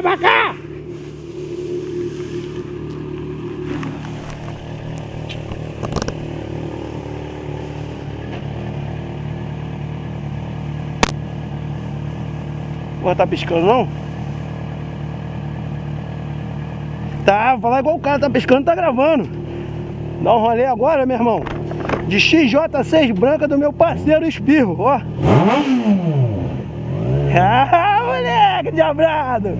pra cá! Porra, tá piscando não? Tá, vou falar igual o cara tá piscando, tá gravando. Dá um rolê agora, meu irmão. De XJ6 branca do meu parceiro Espirro, ó. Ah, moleque, diabrado!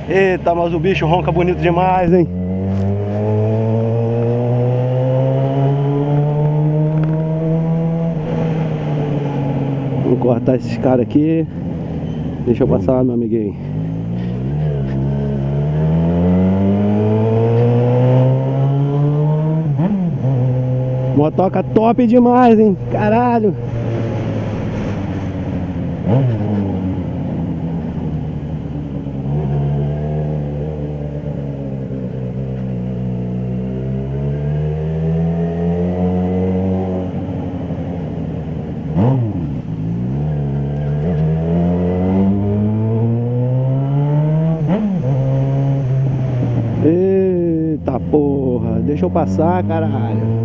Eita, mas o bicho ronca bonito demais, hein? Vou cortar esses caras aqui. Deixa eu passar lá, meu amiguinho. Motoca top demais, hein? Caralho! Eita porra! Deixa eu passar, caralho!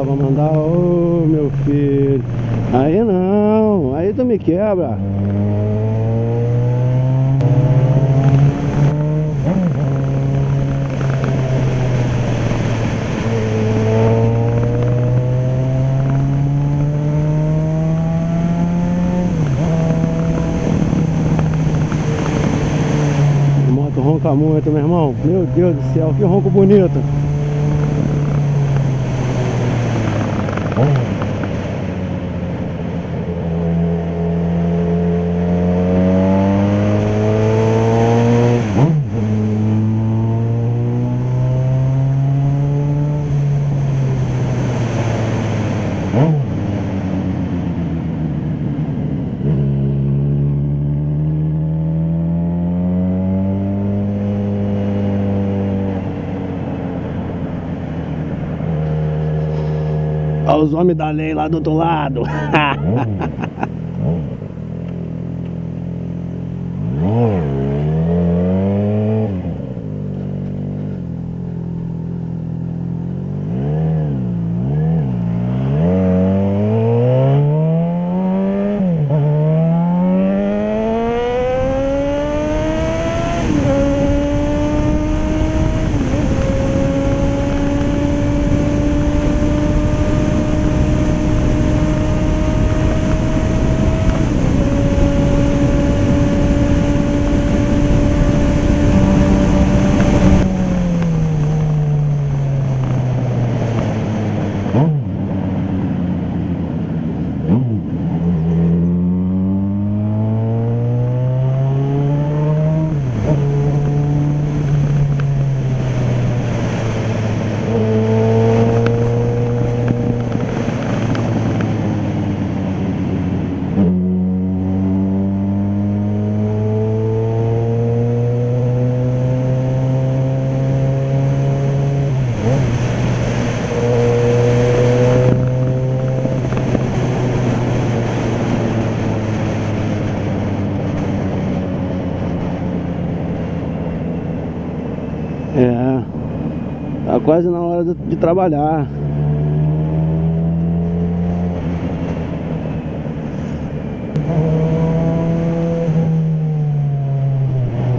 Vou mandar, ô meu filho. Aí não, aí tu me quebra. A moto ronca muito, meu irmão. Meu Deus do céu, que ronco bonito. Olha os homens da lei lá do outro lado. É, tá quase na hora de trabalhar.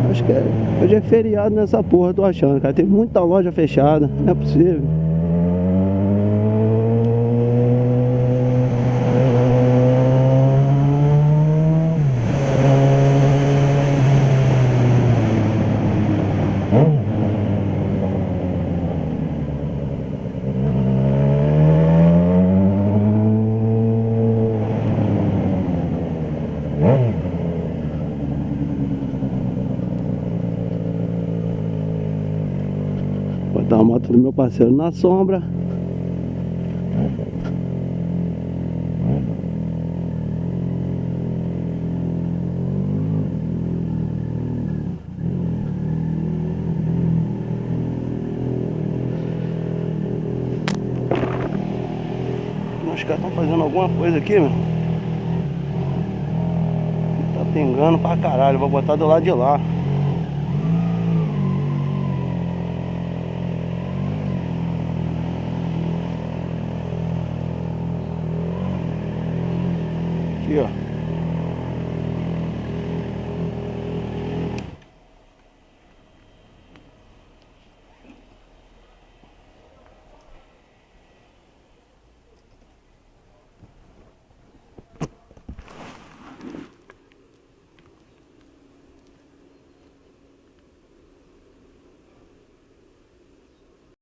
Acho que hoje é feriado nessa porra, tô achando, cara. Tem muita loja fechada, não é possível. Botar a moto do meu parceiro na sombra. Os caras estão fazendo alguma coisa aqui, meu. Tá pingando pra caralho. Vou botar do lado de lá.